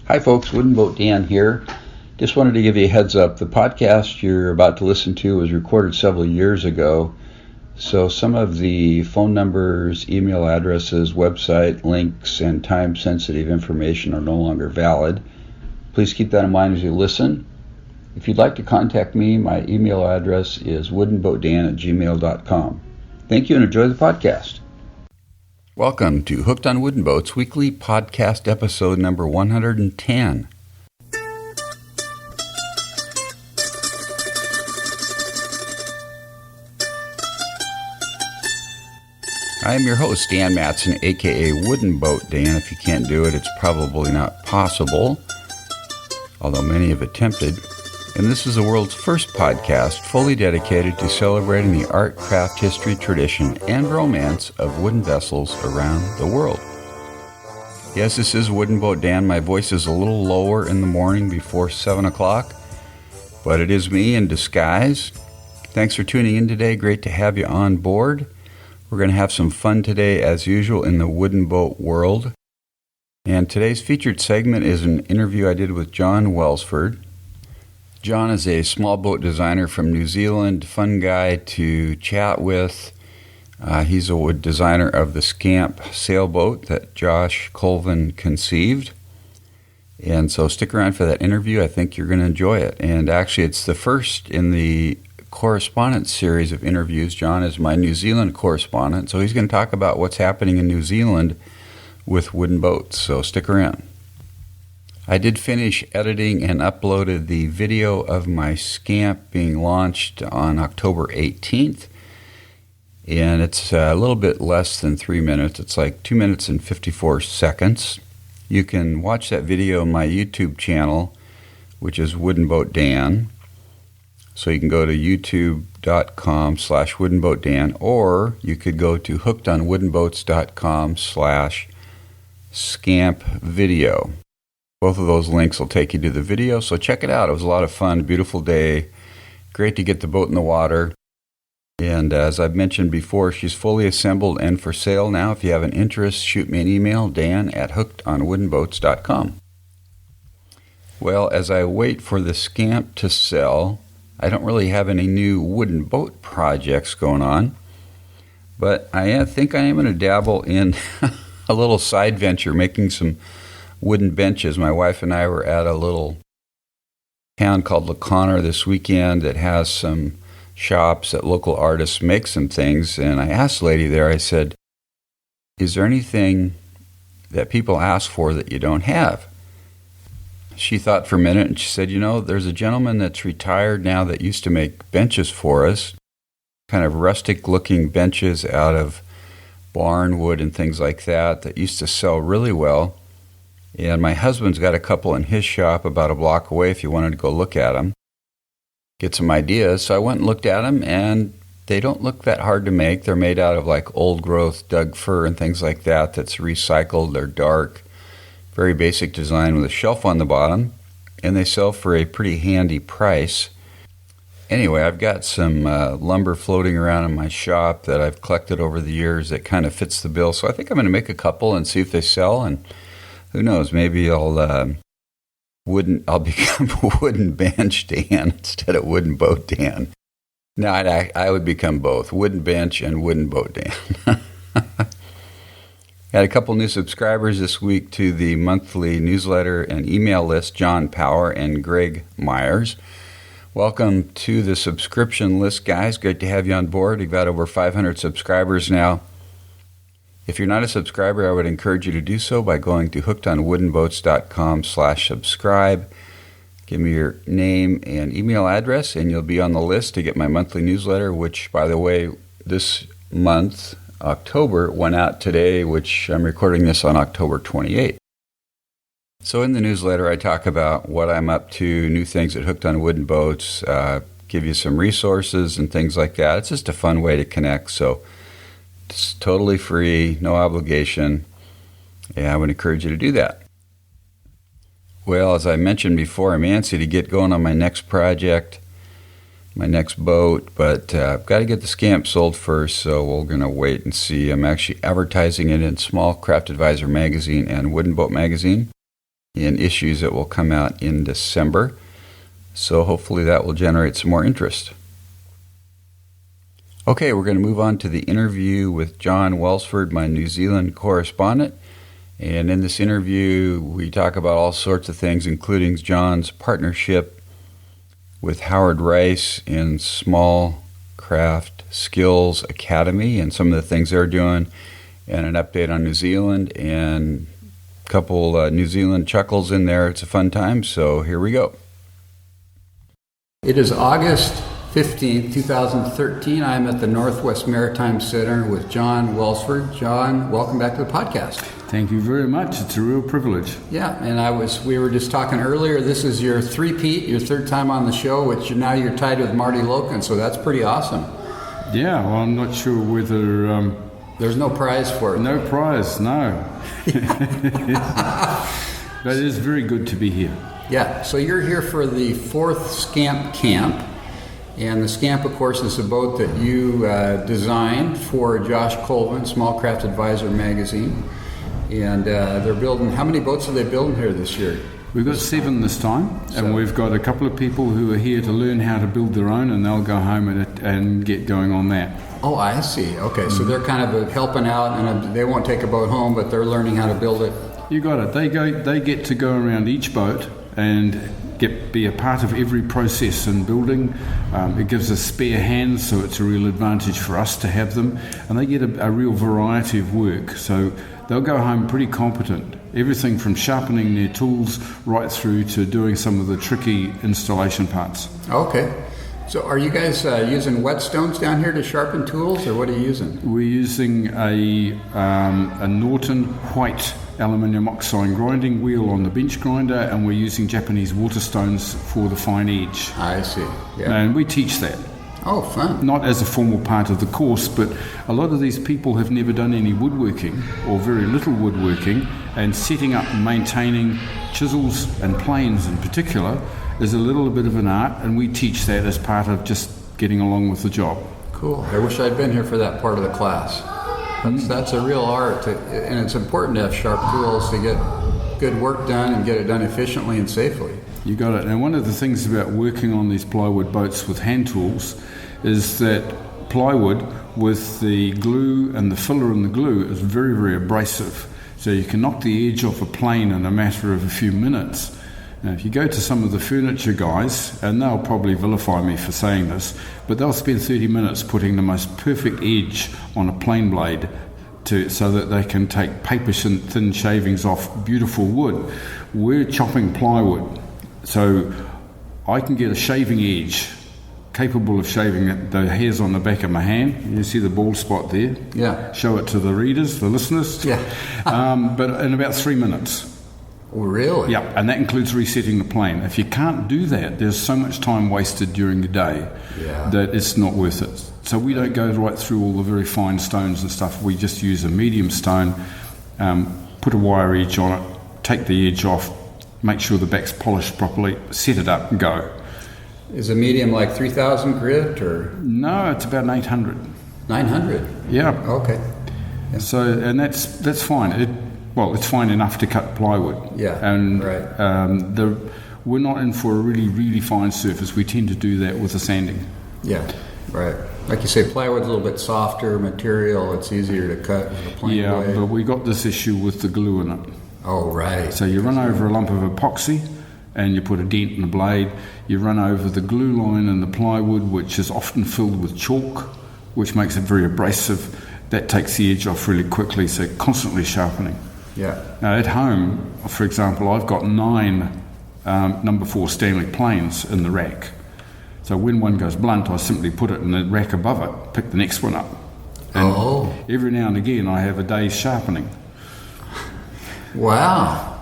Hi folks, Wooden Boat Dan here. Just wanted to give you a heads up. The podcast you're about to listen to was recorded several years ago, so some of the phone numbers, email addresses, website links, and time-sensitive information are no longer valid. Please keep that in mind as you listen. If you'd like to contact me, my email address is woodenboatdan@gmail.com. Thank you and enjoy the podcast. Welcome to Hooked on Wooden Boats Weekly Podcast Episode number 110. I am your host, Dan Matson, aka Wooden Boat Dan. If you can't do it, it's probably not possible, although many have attempted. And this is the world's first podcast fully dedicated to celebrating the art, craft, history, tradition, and romance of wooden vessels around the world. Yes, this is Wooden Boat Dan. My voice is a little lower in the morning before 7 o'clock, but it is me in disguise. Thanks for tuning in today. Great to have you on board. We're going to have some fun today, as usual, in the wooden boat world. And today's featured segment is an interview I did with John Welsford. John is a small boat designer from New Zealand, fun guy to chat with. He's a designer of the SCAMP sailboat that Josh Colvin conceived. And so stick around for that interview. I think you're going to enjoy it. And actually, it's the first in the Correspondent series of interviews. John is my New Zealand correspondent, so he's going to talk about what's happening in New Zealand with wooden boats. So stick around. I did finish editing and uploaded the video of my SCAMP being launched on October 18th. And it's a little bit less than 3 minutes. It's like 2 minutes and 54 seconds. You can watch that video on my YouTube channel, which is Wooden Boat Dan. So you can go to youtube.com/woodenboatdan, or you could go to hookedonwoodenboats.com/SCAMP video. Both of those links will take you to the video, so check it out. It was a lot of fun, beautiful day, great to get the boat in the water. And as I've mentioned before, she's fully assembled and for sale now. If you have an interest, shoot me an email, dan@hookedonwoodenboats.com. Well, as I wait for the SCAMP to sell, I don't really have any new wooden boat projects going on, but I think I am going to dabble in a little side venture, making some wooden benches. My wife and I were at a little town called LaConner this weekend that has some shops that local artists make some things, and I asked the lady there, I said, is there anything that people ask for that you don't have? She thought for a minute and she said, there's a gentleman that's retired now that used to make benches for us, kind of rustic looking benches out of barn wood and things like that used to sell really well. And my husband's got a couple in his shop about a block away if you wanted to go look at them, get some ideas. So I went and looked at them, and they don't look that hard to make. They're made out of like old growth Doug fir and things like that that's recycled. They're dark, very basic design with a shelf on the bottom, and they sell for a pretty handy price. Anyway, I've got some lumber floating around in my shop that I've collected over the years that kind of fits the bill. So I think I'm going to make a couple and see if they sell, and who knows, maybe I'll become Wooden Bench Dan instead of Wooden Boat Dan. No, I would become both, Wooden Bench and Wooden Boat Dan. Had a couple new subscribers this week to the monthly newsletter and email list, John Power and Greg Myers. Welcome to the subscription list, guys. Great to have you on board. We've got over 500 subscribers now. If you're not a subscriber, I would encourage you to do so by going to hookedonwoodenboats.com/subscribe. Give me your name and email address, and you'll be on the list to get my monthly newsletter, which, by the way, this month, October, went out today, which I'm recording this on October 28th. So in the newsletter, I talk about what I'm up to, new things at Hooked on Wooden Boats, give you some resources and things like that. It's just a fun way to connect, so it's totally free, no obligation. Yeah, I would encourage you to do that. Well, as I mentioned before, I'm antsy to get going on my next project, my next boat, but I've got to get the SCAMP sold first, so we're going to wait and see. I'm actually advertising it in Small Craft Advisor magazine and Wooden Boat magazine. in issues that will come out in December. So hopefully that will generate some more interest. Okay, we're going to move on to the interview with John Welsford, my New Zealand correspondent. And in this interview, we talk about all sorts of things, including John's partnership with Howard Rice in Small Craft Skills Academy and some of the things they're doing, and an update on New Zealand, and a couple New Zealand chuckles in there. It's a fun time, so here we go. It is August 15th, 2013. I'm at the Northwest Maritime Center with John Welsford. John, welcome back to the podcast. Thank you very much. It's a real privilege. Yeah, and we were just talking earlier, this is your three-peat, your third time on the show, which now you're tied with Marty Loken, so that's pretty awesome. Yeah, well, I'm not sure whether... There's no prize for it. No prize, no. But it is very good to be here. Yeah, so you're here for the 4th SCAMP Camp. And the SCAMP, of course, is a boat that you designed for Josh Colvin, Small Craft Advisor magazine. And they're building, how many boats are they building here this year? We've got 7 this time, and we've got a couple of people who are here to learn how to build their own, and they'll go home and get going on that. Oh, I see. Okay, so they're kind of helping out, and they won't take a boat home, but they're learning how to build it. You got it. They get to go around each boat and be a part of every process in building. It gives us spare hands, so it's a real advantage for us to have them, and they get a real variety of work. So they'll go home pretty competent. Everything from sharpening their tools right through to doing some of the tricky installation parts. Okay. So are you guys using whetstones down here to sharpen tools, or what are you using? We're using a Norton white aluminium oxide grinding wheel on the bench grinder, and we're using Japanese waterstones for the fine edge. I see. Yeah. And we teach that. Oh, fun. Not as a formal part of the course, but a lot of these people have never done any woodworking or very little woodworking, and setting up and maintaining chisels and planes in particular is a little bit of an art, and we teach that as part of just getting along with the job. Cool. I wish I'd been here for that part of the class. That's a real art, and it's important to have sharp tools to get good work done and get it done efficiently and safely. You got it. And one of the things about working on these plywood boats with hand tools is that plywood with the glue and the filler in the glue is very, very abrasive. So you can knock the edge off a plane in a matter of a few minutes. Now, if you go to some of the furniture guys, and they'll probably vilify me for saying this, but they'll spend 30 minutes putting the most perfect edge on a plane blade so that they can take paper thin shavings off beautiful wood. We're chopping plywood, so I can get a shaving edge capable of shaving the hairs on the back of my hand. You see the bald spot there? Yeah. Show it to the readers, the listeners. Yeah. But in about 3 minutes. Oh, really? Yeah, and that includes resetting the plane. If you can't do that, there's so much time wasted during the day that it's not worth it. So we don't go right through all the very fine stones and stuff. We just use a medium stone, put a wire edge on it, take the edge off, make sure the back's polished properly, set it up and go. Is a medium like 3,000 grit or? No, it's about 800. 900? Yeah. Okay. Yeah. So, and that's fine. It's fine enough to cut plywood. Yeah, and right. We're not in for a really, really fine surface. We tend to do that with the sanding. Yeah, right. Like you say, plywood's a little bit softer material. It's easier to cut with a plane blade. Yeah, but we got this issue with the glue in it. Oh, right. So you run over a lump of epoxy and you put a dent in the blade. You run over the glue line in the plywood, which is often filled with chalk, which makes it very abrasive. That takes the edge off really quickly, so constantly sharpening. Yeah. Now at home, for example, I've got 9 number 4 Stanley planes in the rack. So when one goes blunt, I simply put it in the rack above it, pick the next one up. And every now and again I have a day's sharpening. Wow.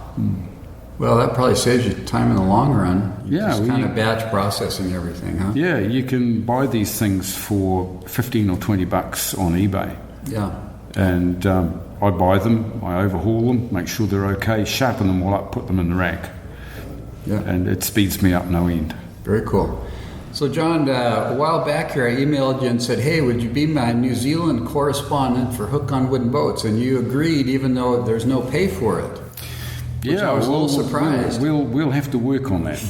Well, that probably saves you time in the long run. Just kind of batch processing everything, huh? Yeah, you can buy these things for $15 or $20 on eBay. Yeah. And I buy them, I overhaul them, make sure they're okay, sharpen them all up, put them in the rack. Yeah. And it speeds me up no end. Very cool. So, John, a while back here I emailed you and said, hey, would you be my New Zealand correspondent for Hook on Wooden Boats? And you agreed, even though there's no pay for it. Yeah, I was a little surprised. We'll have to work on that.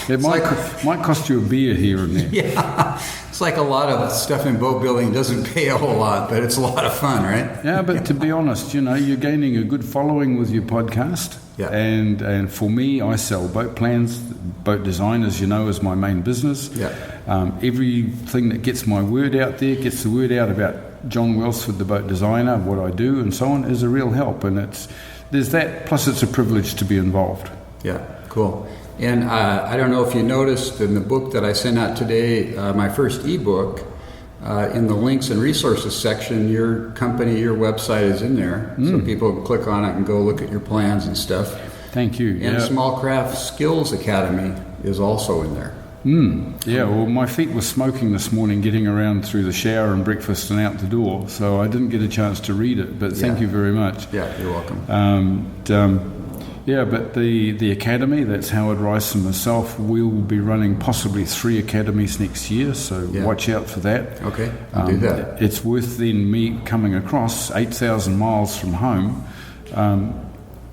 It might cost you a beer here and there. Yeah, it's like a lot of stuff in boat building doesn't pay a whole lot, but it's a lot of fun, right? Yeah, but to be honest, you're gaining a good following with your podcast. Yeah. And for me, I sell boat plans, boat design, as you know, is my main business. Yeah. Everything that gets my word out there, gets the word out about John Welsford, the boat designer, what I do, and so on, is a real help. And there's that. Plus, it's a privilege to be involved. Yeah. Cool. And I don't know if you noticed in the book that I sent out today, my first ebook, in the links and resources section, your company, your website is in there. So people can click on it and go look at your plans and stuff. Thank you. And Small Craft Skills Academy is also in there. Yeah, well, my feet were smoking this morning getting around through the shower and breakfast and out the door, so I didn't get a chance to read it, but thank you very much. Yeah, you're welcome. But the academy, that's Howard Rice and myself, we'll be running possibly 3 academies next year, so watch out for that. Okay, I'll do that. It's worth then me coming across 8,000 miles from home.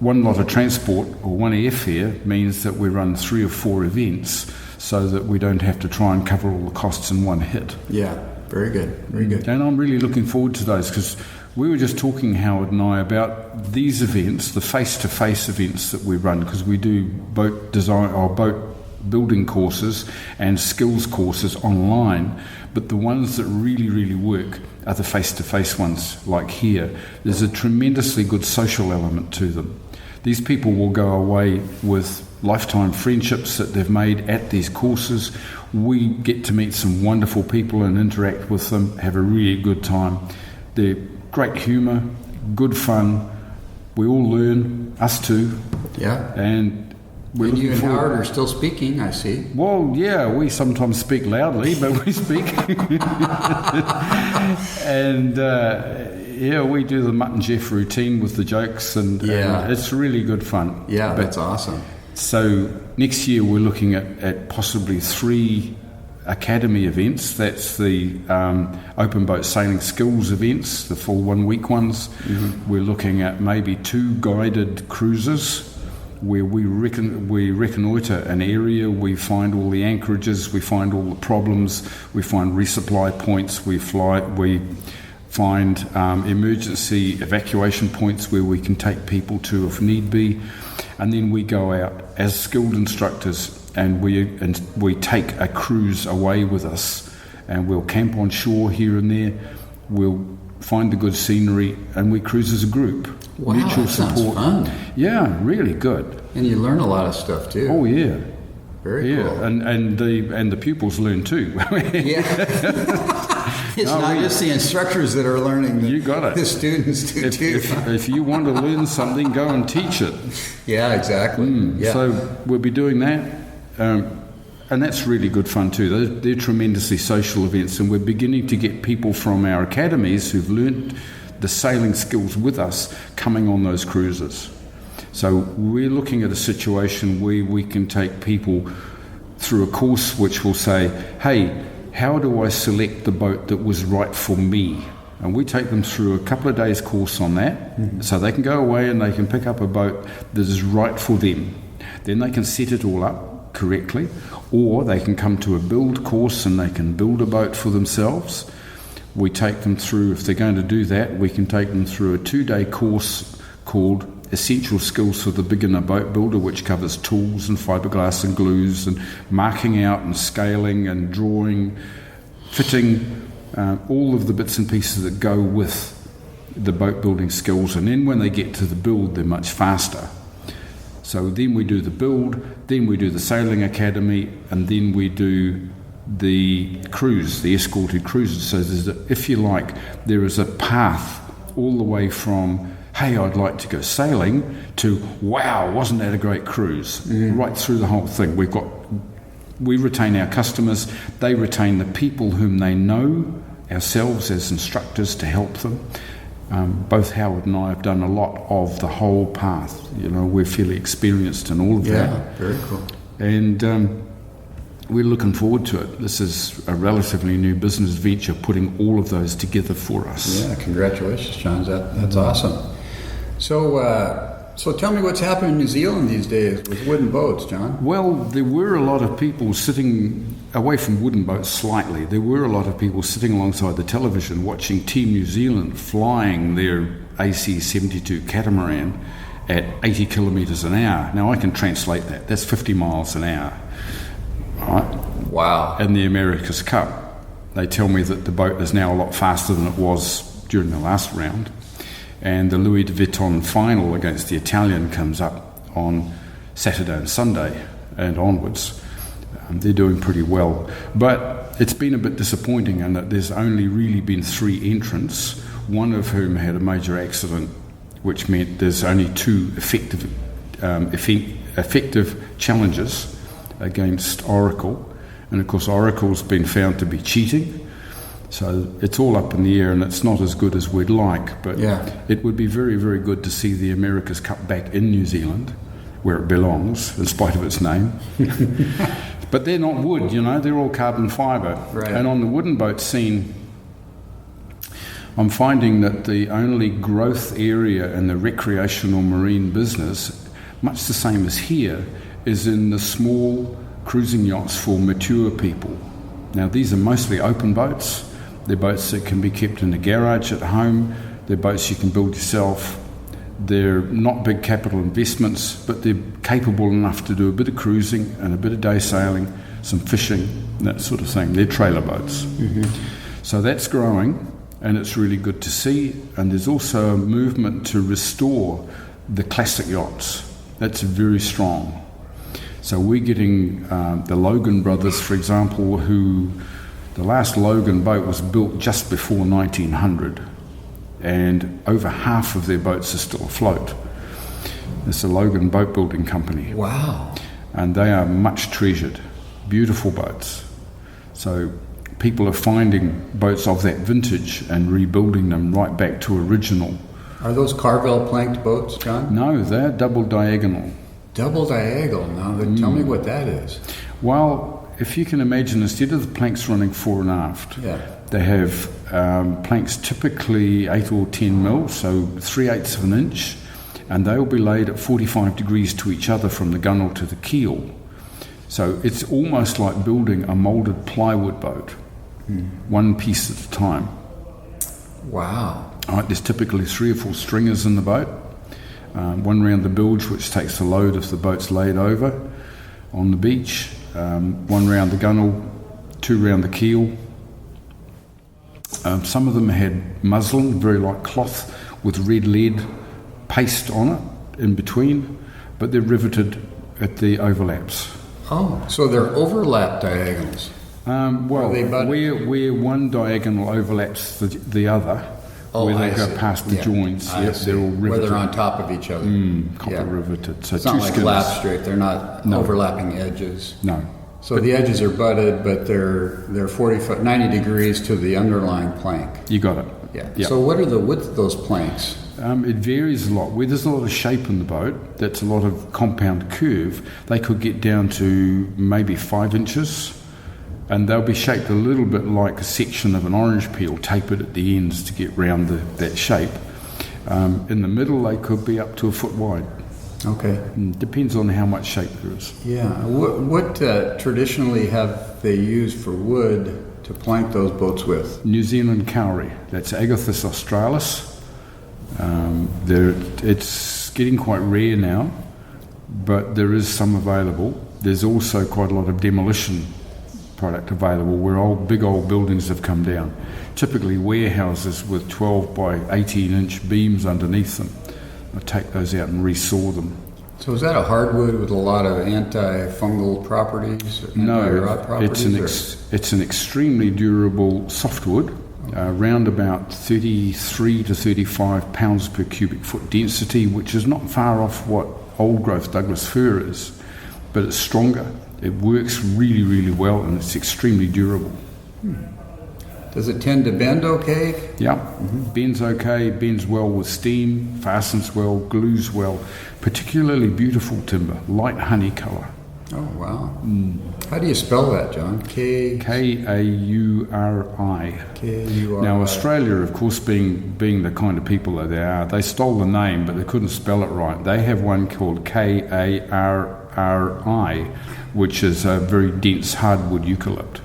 One lot of transport or one airfare means that we run 3 or 4 events so that we don't have to try and cover all the costs in one hit. Yeah, very good, very good. And I'm really looking forward to those because we were just talking, Howard and I, about these events, the face-to-face events that we run, because we do boat design or boat building courses and skills courses online, but the ones that really, really work are the face-to-face ones, like here. There's a tremendously good social element to them. These people will go away with lifetime friendships that they've made at these courses. We get to meet some wonderful people and interact with them, have a really good time. They're great humour, good fun. We all learn, us too. Yeah. And you and Howard are still speaking, I see. Well, yeah, we sometimes speak loudly, but we speak. And we do the Mutt and Jeff routine with the jokes, and it's really good fun. Yeah, that's awesome. So next year we're looking at possibly 3 academy events. That's the open boat sailing skills events, the full 1 week ones. We're looking at maybe 2 guided cruises where we reconnoitre an area, we find all the anchorages, we find all the problems, we find resupply points, we find emergency evacuation points where we can take people to if need be, and then we go out as skilled instructors and we take a cruise away with us, and we'll camp on shore here and there, we'll find the good scenery, and we cruise as a group. Wow, mutual that sounds support. fun. Yeah, really good. And you learn a lot of stuff too. Oh yeah. Very cool. And the pupils learn too. It's not just the instructors that are learning. You got it. The students do too. If you want to learn something, go and teach it. Yeah, exactly. So we'll be doing that. And that's really good fun too. They're tremendously social events, and we're beginning to get people from our academies who've learnt the sailing skills with us coming on those cruises. So we're looking at a situation where we can take people through a course which will say, hey, how do I select the boat that was right for me? And we take them through a couple of days course on that, so they can go away and they can pick up a boat that is right for them. Then they can set it all up correctly, or they can come to a build course and they can build a boat for themselves. We take them through, if they're going to do that, we can take them through a 2-day course called Essential Skills for the Beginner Boat Builder, which covers tools and fiberglass and glues and marking out and scaling and drawing, fitting, all of the bits and pieces that go with the boat building skills. And then when they get to the build, they're much faster. So then we do the build, then we do the sailing academy, and then we do the cruise, the escorted cruises. So if you like, there is a path all the way from, hey, I'd like to go sailing, to, wow, wasn't that a great cruise? Right through the whole thing. We retain our customers, they retain the people whom they know, ourselves as instructors to help them. Both Howard and I have done a lot of the whole path. We're fairly experienced in all of that. Yeah, very cool. And we're looking forward to it. This is a relatively new business venture, putting all of those together for us. Yeah, congratulations, John. That's awesome. So So tell me what's happening in New Zealand these days with wooden boats, John. Well, there were a lot of people sitting away from wooden boats slightly. There were a lot of people sitting alongside the television watching Team New Zealand flying their AC-72 catamaran at 80 kilometres an hour. Now, I can translate that. That's 50 miles an hour. Right? Wow. In the America's Cup. They tell me that the boat is now a lot faster than it was during the last round. And the Louis Vuitton final against the Italian comes up on Saturday and Sunday and onwards. They're doing pretty well. But it's been a bit disappointing in that there's only really been 3 entrants, one of whom had a major accident, which meant there's only 2 effective challenges against Oracle. And of course, Oracle's been found to be cheating. So it's all up in the air, and it's not as good as we'd like. But it would be very, very good to see the America's Cup back in New Zealand, where it belongs, in spite of its name. But they're not wood, they're all carbon fibre. Right. And on the wooden boat scene, I'm finding that the only growth area in the recreational marine business, much the same as here, is in the small cruising yachts for mature people. Now, these are mostly open boats. They're boats that can be kept in the garage at home. They're boats you can build yourself. They're not big capital investments, but they're capable enough to do a bit of cruising and a bit of day sailing, some fishing, that sort of thing. They're trailer boats. Mm-hmm. So that's growing, and it's really good to see. And there's also a movement to restore the classic yachts. That's very strong. So we're getting the Logan brothers, for example, who the last Logan boat was built just before 1900, and over half of their boats are still afloat. It's a Logan boat building company. Wow. And they are much treasured, beautiful boats. So people are finding boats of that vintage and rebuilding them right back to original. Are those Carvel planked boats, John? No, they're double diagonal. Double diagonal. Now, tell me what that is. Well, if you can imagine, instead of the planks running fore and aft, they have planks typically 8 or 10 mil, so 3/8 of an inch, and they'll be laid at 45 degrees to each other from the gunnel to the keel. So it's almost like building a moulded plywood boat, one piece at a time. Wow. Right, there's typically 3 or 4 stringers in the boat. One round the bilge, which takes the load if the boat's laid over on the beach, 1 round the gunnel, 2 round the keel. Some of them had muslin, very light cloth, with red lead paste on it in between, but they're riveted at the overlaps. Oh, so they're overlap diagonals. Where one diagonal overlaps the other, where they go past the joints, they're all riveted. Where they're on top of each other. Copper riveted. So it's not like lap straight. They're not overlapping edges. No. So the edges are butted, but they're 90 degrees to the underlying plank. You got it. Yeah. So what are the width of those planks? It varies a lot. Where there's a lot of shape in the boat, that's a lot of compound curve, they could get down to maybe 5 inches, and they'll be shaped a little bit like a section of an orange peel, tapered at the ends to get round that shape. In the middle, they could be up to a foot wide. Okay. Depends on how much shape there is. Yeah. What traditionally have they used for wood to plank those boats with? New Zealand kauri. That's Agathis australis. It's getting quite rare now, but there is some available. There's also quite a lot of demolition product available where big old buildings have come down. Typically warehouses with 12 by 18 inch beams underneath them. I take those out and resaw them. So is that a hardwood with a lot of anti-fungal properties? No, it's an extremely durable softwood, around about 33 to 35 pounds per cubic foot density, which is not far off what old growth Douglas fir is, but it's stronger. It works really, really well, and it's extremely durable. Does it tend to bend okay? Yeah, bends okay, bends well with steam, fastens well, glues well. Particularly beautiful timber, light honey colour. Oh, wow. How do you spell that, John? Kauri. Kauri. Now, Australia, of course, being the kind of people that they are, they stole the name, but they couldn't spell it right. They have one called Karri, which is a very dense hardwood eucalypt.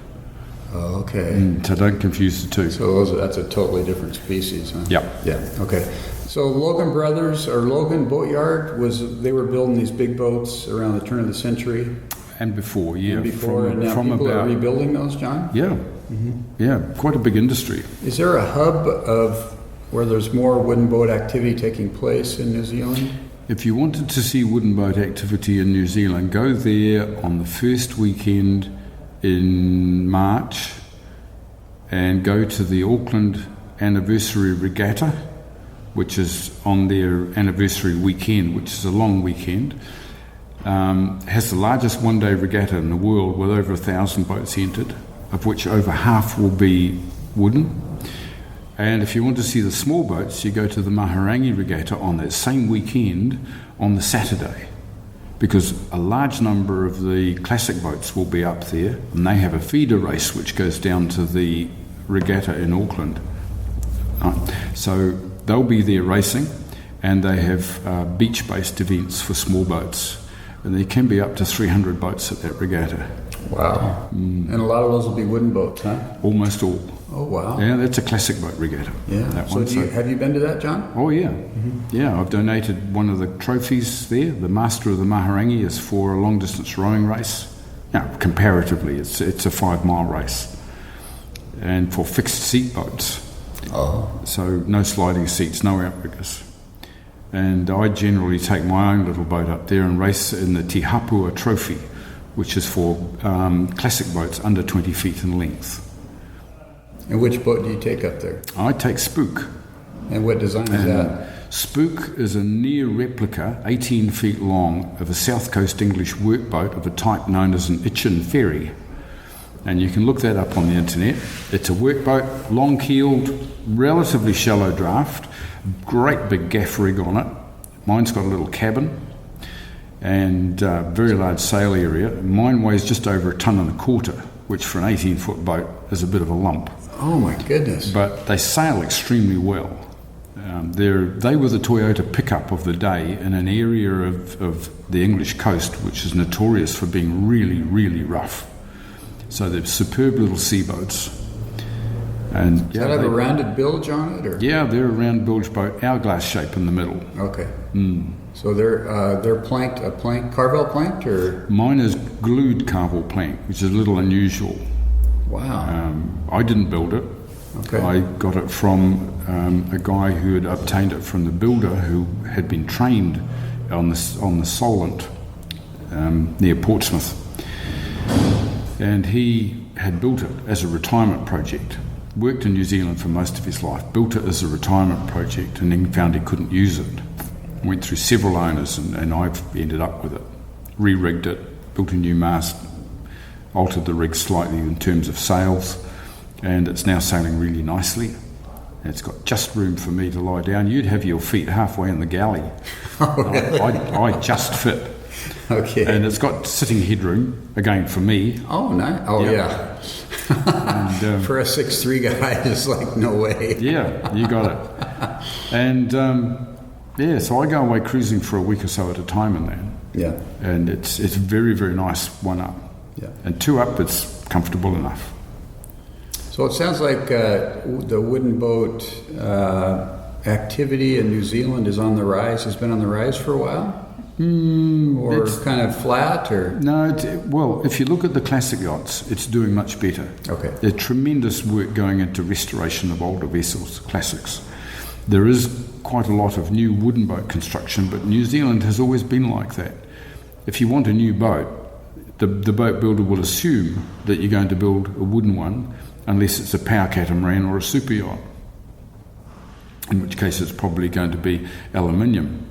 Oh, okay. So don't confuse the two. So that's a totally different species, huh? Yep. Yeah, okay. So Logan Brothers, or Logan Boatyard, they were building these big boats around the turn of the century? And before, yeah. And now people are rebuilding those, John? Yeah. Yeah, quite a big industry. Is there a hub of where there's more wooden boat activity taking place in New Zealand? If you wanted to see wooden boat activity in New Zealand, go there on the first weekend in March and go to the Auckland Anniversary Regatta, which is on their anniversary weekend, which is a long weekend. Has the largest one-day regatta in the world with over 1,000 boats entered, of which over half will be wooden. And if you want to see the small boats, you go to the Maharangi Regatta on that same weekend on the Saturday, because a large number of the classic boats will be up there, and they have a feeder race which goes down to the regatta in Auckland. So they'll be there racing, and they have beach-based events for small boats, and there can be up to 300 boats at that regatta. Wow. And a lot of those will be wooden boats, huh? Almost all. Oh, wow. Yeah, that's a classic boat regatta. Yeah. Have you been to that, John? Oh, yeah. Yeah, I've donated one of the trophies there. The Master of the Maharangi is for a long-distance rowing race. Now, comparatively, it's a 5-mile race. And for fixed-seat boats. Oh. So no sliding seats, no outriggers. And I generally take my own little boat up there and race in the Te Hapua Trophy, which is for classic boats under 20 feet in length. And which boat do you take up there? I take Spook. And what design is that? Spook is a near replica, 18 feet long, of a South Coast English workboat of a type known as an Itchen ferry. And you can look that up on the internet. It's a workboat, long-keeled, relatively shallow draft, great big gaff rig on it. Mine's got a little cabin and very large sail area. Mine weighs just over 1.25 tons, which for an 18-foot boat is a bit of a lump. Oh my goodness. But they sail extremely well. They were the Toyota pickup of the day in an area of the English coast which is notorious for being really, really rough. So they're superb little seaboats. And Does that have a rounded bilge on it? Or? Yeah, they're a round bilge boat, hourglass shape in the middle. Okay. So they're planked, Carvel planked, or? Mine is glued Carvel plank, which is a little unusual. Wow. I didn't build it. Okay. I got it from a guy who had obtained it from the builder who had been trained on the Solent near Portsmouth. And he had built it as a retirement project. Worked in New Zealand for most of his life, built it as a retirement project, and then found he couldn't use it. Went through several owners, and I've ended up with it. Re-rigged it, built a new mast, altered the rig slightly in terms of sails, and it's now sailing really nicely. And it's got just room for me to lie down. You'd have your feet halfway in the galley. I just fit. Okay. And it's got sitting headroom, again, for me. Oh, nice. Oh, yeah. And, for a 6'3" guy, it's like, no way. Yeah, you got it. And, so I go away cruising for a week or so at a time in that. Yeah. And it's very, very nice, 1 up. Yeah. And 2 up, it's comfortable enough. So it sounds like the wooden boat activity in New Zealand is on the rise, has been on the rise for a while? Or kind of flat, or? No, well, if you look at the classic yachts, it's doing much better. Okay. There's tremendous work going into restoration of older vessels, classics. There is quite a lot of new wooden boat construction, but New Zealand has always been like that. If you want a new boat, the boat builder will assume that you're going to build a wooden one, unless it's a power catamaran or a super yacht, in which case it's probably going to be aluminium.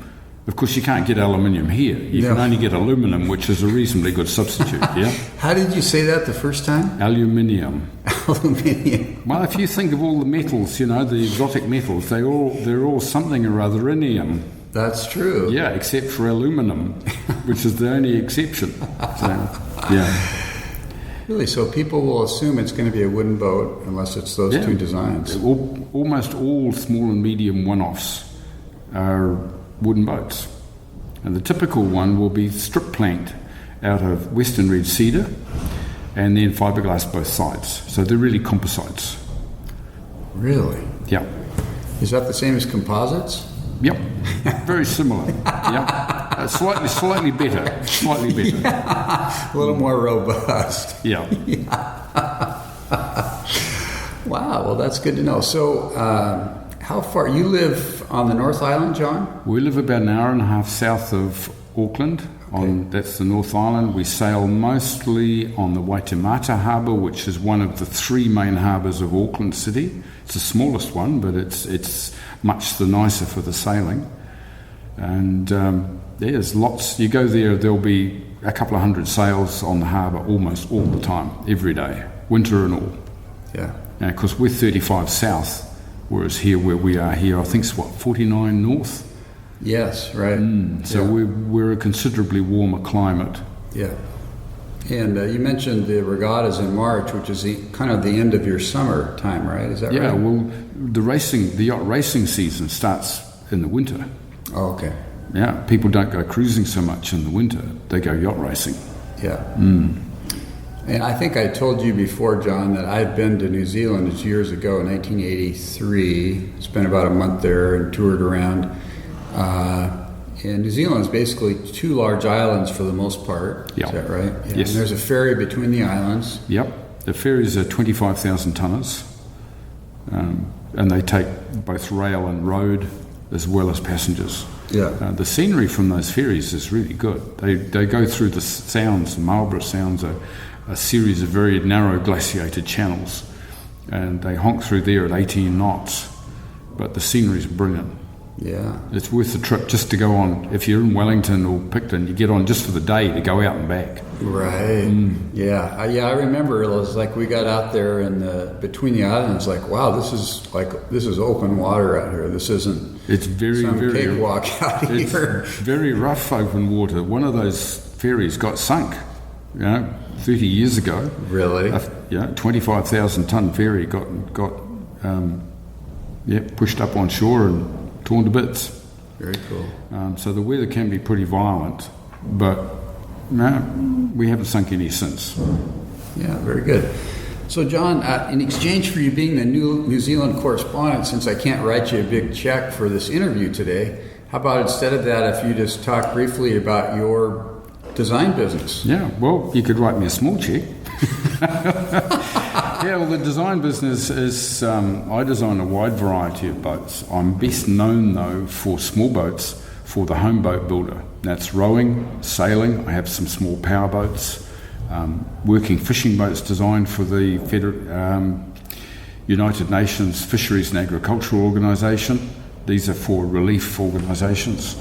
Of course, you can't get aluminium here. You can only get aluminum, which is a reasonably good substitute, yeah? How did you say that the first time? Aluminium. Aluminium. Well, if you think of all the metals, the exotic metals, they're all something or other inium. That's true. Yeah, except for aluminum, which is the only exception. So, yeah. Really? So people will assume it's going to be a wooden boat unless it's those two designs. Almost all small and medium one-offs are wooden boats. And the typical one will be strip planked out of western red cedar and then fiberglass both sides. So they're really composites. Really? Yeah. Is that the same as composites? Yep. Very similar. Yep. Slightly better. Slightly better. Yeah. A little more robust. Yeah. Wow. Well, that's good to know. So, how far? You live on the North Island, John? We live about an hour and a half south of Auckland. That's the North Island. We sail mostly on the Waitemata Harbour, which is one of the three main harbours of Auckland City. It's the smallest one, but it's much the nicer for the sailing. And there's lots. You go there, there'll be a couple of hundred sails on the harbour almost all the time, every day, winter and all. Yeah. Now, because we're 35 south, whereas here where we are here, I think it's 49 north. Yes, right. So we're a considerably warmer climate. Yeah. And you mentioned the regattas in March, which is kind of the end of your summer time, right? Is that right? Yeah, well, the yacht racing season starts in the winter. Oh, okay. Yeah, people don't go cruising so much in the winter. They go yacht racing. Yeah. And I think I told you before, John, that I've been to New Zealand years ago in 1983. Spent about a month there and toured around. And New Zealand is basically two large islands for the most part. Yep. Is that right? Yeah. Yes. And there's a ferry between the islands. Yep. The ferries are 25,000 tonners. And they take both rail and road as well as passengers. Yeah. The scenery from those ferries is really good. They go through the sounds. The Marlborough Sounds are a series of very narrow glaciated channels. And they honk through there at 18 knots. But the scenery's brilliant. Yeah. It's worth the trip just to go on. If you're in Wellington or Picton, you get on just for the day to go out and back. Right. Yeah. I remember it was like we got out there and between the islands, like, wow, this is open water out here. This isn't some cakewalk out here. It's very rough open water. One of those ferries got sunk, 30 years ago. Really? 25,000 ton ferry got pushed up on shore and torn to bits. Very cool. So the weather can be pretty violent, but we haven't sunk any since. Yeah, very good. So, John, in exchange for you being the New Zealand correspondent, since I can't write you a big check for this interview today, how about instead of that, if you just talk briefly about your design business? Yeah, well, you could write me a small check. Yeah, well, the design business is, I design a wide variety of boats. I'm best known, though, for small boats, for the home boat builder. That's rowing, sailing. I have some small power boats, working fishing boats designed for the United Nations Fisheries and Agricultural Organisation. These are for relief organisations.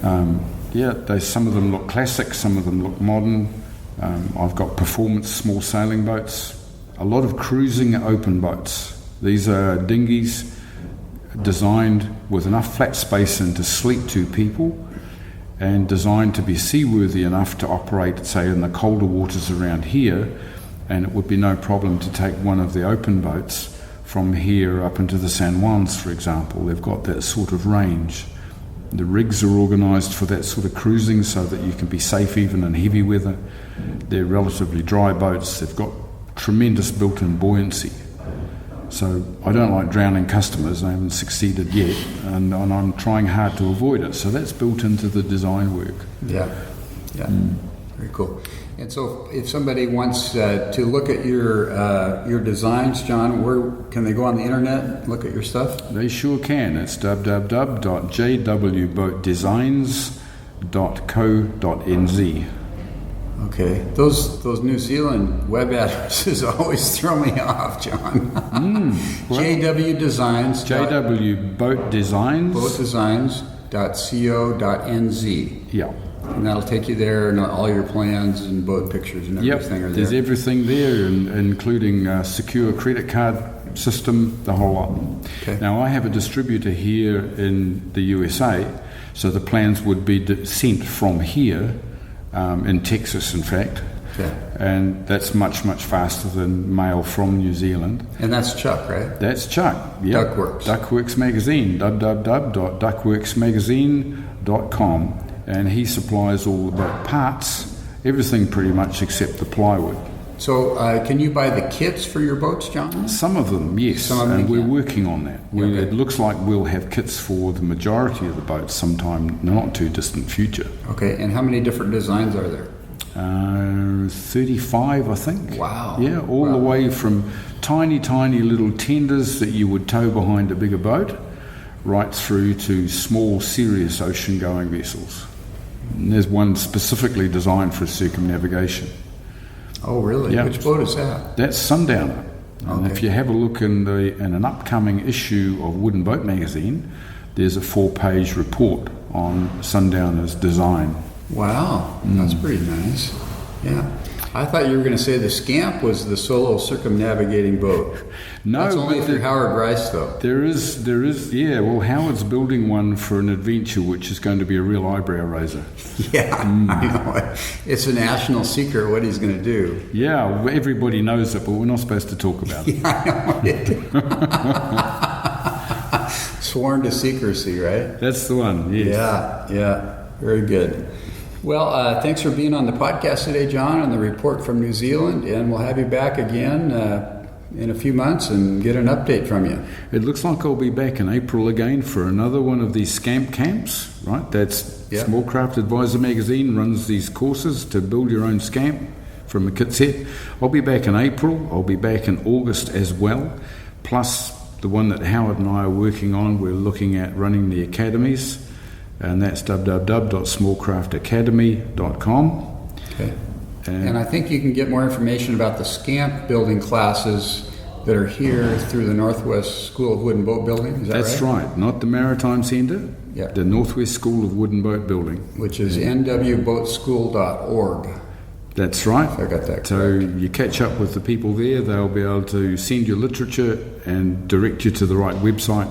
Some of them look classic, some of them look modern. I've got performance small sailing boats, a lot of cruising open boats. These are dinghies designed with enough flat space in to sleep two people and designed to be seaworthy enough to operate, say, in the colder waters around here, and it would be no problem to take one of the open boats from here up into the San Juans, for example. They've got that sort of range. The rigs are organised for that sort of cruising so that you can be safe even in heavy weather. They're relatively dry boats. They've got tremendous built-in buoyancy. So I don't like drowning customers. I haven't succeeded yet, and I'm trying hard to avoid it. So that's built into the design work. Yeah. Very cool. And so if somebody wants to look at your designs, John, where can they go on the internet and look at your stuff? They sure can. It's www.jwboatdesigns.co.nz. Okay. Those New Zealand web addresses always throw me off, John. JW Designs. JW Boat Designs. Boatdesigns.co.nz. Yeah. And that'll take you there, and all your plans and boat pictures and everything are there. There's everything there, including a secure credit card system, the whole lot. Okay. Now, I have a distributor here in the USA, So the plans would be sent from here, in Texas, in fact. Okay. And that's much, much faster than mail from New Zealand. And that's Chuck, right? That's Chuck, yeah. Duckworks. Duckworks Magazine, www.duckworksmagazine.com. And he supplies all the boat parts, everything pretty much except the plywood. So can you buy the kits for your boats, John? Some of them, yes. Some of them and we're can. working on that. Okay. It looks like we'll have kits for the majority of the boats sometime in the not too distant future. Okay, and how many different designs are there? 35, I think. Wow. Yeah, all the way from tiny, tiny little tenders that you would tow behind a bigger boat, right through to small, serious ocean-going vessels. And there's one specifically designed for circumnavigation. Oh, really? Yeah. Which boat is that? That's Sundowner. And Okay. if you have a look in an upcoming issue of Wooden Boat Magazine, there's a 4-page report on Sundowner's design. Wow, that's pretty nice. Yeah. I thought you were going to say the SCAMP was the solo circumnavigating boat. No, that's only but through Howard Rice, though. There is, yeah. Well, Howard's building one for an adventure, which is going to be a real eyebrow raiser. Yeah, I know. It's a national secret what he's going to do. Yeah, well, everybody knows it, but we're not supposed to talk about it. I know. Sworn to secrecy, right? That's the one, yes. Yeah, very good. Well, thanks for being on the podcast today, John, on the report from New Zealand, and we'll have you back again in a few months and get an update from you. It looks like I'll be back in April again for another one of these SCAMP camps, right? That's Small Craft Advisor Magazine runs these courses to build your own SCAMP from a kit set. I'll be back in April. I'll be back in August as well, plus the one that Howard and I are working on. We're looking at running the academies, and that's www.smallcraftacademy.com. Okay. And I think you can get more information about the SCAMP building classes that are here through the Northwest School of Wood and Boat Building. Is that That's right. Not the Maritime Center. Yeah. The Northwest School of Wood and Boat Building. Which is nwboatschool.org. That's right. If I got that correct. So you catch up with the people there. They'll be able to send you literature and direct you to the right website.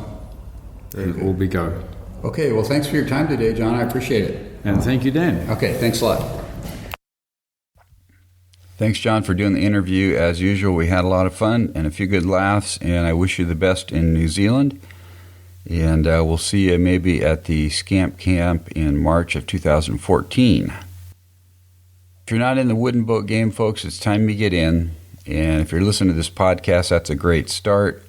And all be go. Okay, well, thanks for your time today, John. I appreciate it. And thank you, Dan. Okay, thanks a lot. Thanks, John, for doing the interview. As usual, we had a lot of fun and a few good laughs, and I wish you the best in New Zealand. And we'll see you maybe at the SCAMP Camp in March of 2014. If you're not in the wooden boat game, folks, it's time to get in. And if you're listening to this podcast, that's a great start.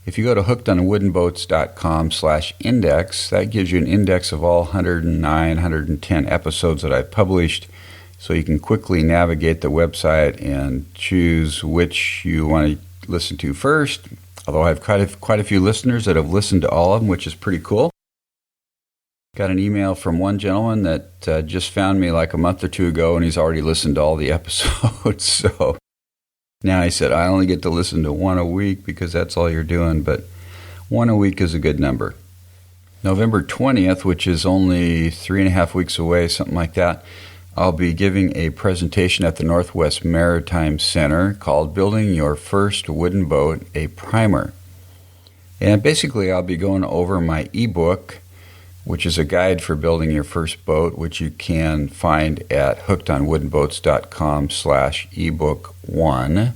If you go to hookedonwoodenboats.com/index, that gives you an index of all 109, 110 episodes that I've published, so you can quickly navigate the website and choose which you want to listen to first, although I have quite a few listeners that have listened to all of them, which is pretty cool. Got an email from one gentleman that just found me like a month or two ago, and he's already listened to all the episodes, so now he said, I only get to listen to one a week because that's all you're doing, but one a week is a good number. November 20th, which is only 3.5 weeks away, something like that, I'll be giving a presentation at the Northwest Maritime Center called Building Your First Wooden Boat, a Primer. And basically I'll be going over my ebook, which is a guide for building your first boat, which you can find at hookedonwoodenboats.com/ebook1.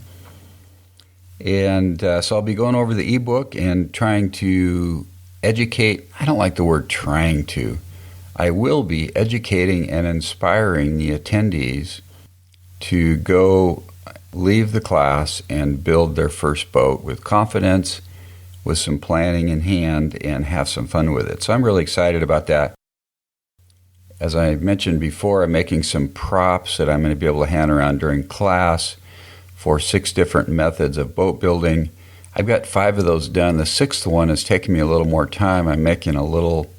And so I'll be going over the ebook and trying to educate. I don't like the word trying to. I will be educating and inspiring the attendees to go leave the class and build their first boat with confidence, with some planning in hand, and have some fun with it. So I'm really excited about that. As I mentioned before, I'm making some props that I'm going to be able to hand around during class for 6 different methods of boat building. I've got 5 of those done. The 6th one is taking me a little more time. I'm making a little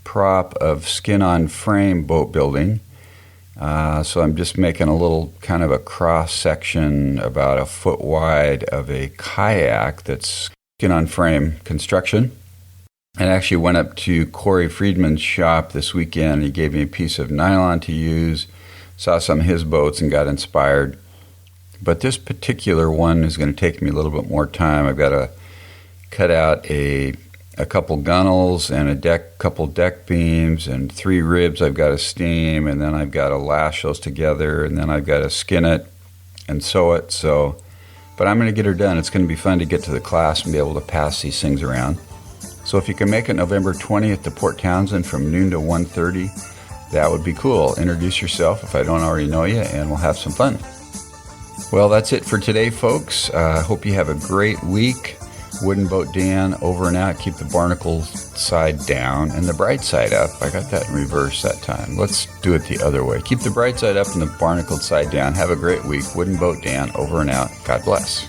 prop of skin-on-frame boat building. So I'm just making a little kind of a cross-section about a foot wide of a kayak that's skin-on-frame construction. I actually went up to Corey Friedman's shop this weekend. He gave me a piece of nylon to use, saw some of his boats and got inspired. But this particular one is going to take me a little bit more time. I've got to cut out a a couple gunnels and couple deck beams and 3 ribs I've got to steam, and then I've got to lash those together, and then I've got to skin it and sew it. So, but I'm going to get her done. It's going to be fun to get to the class and be able to pass these things around. So if you can make it November 20th to Port Townsend from noon to 1:30, that would be cool. Introduce yourself if I don't already know you, and we'll have some fun. Well, that's it for today, folks. Hope you have a great week. Wooden Boat Dan, over and out. Keep the barnacle side down and the bright side up. I got that in reverse that time. Let's do it the other way. Keep the bright side up and the barnacled side down. Have a great week. Wooden Boat Dan, over and out. God bless.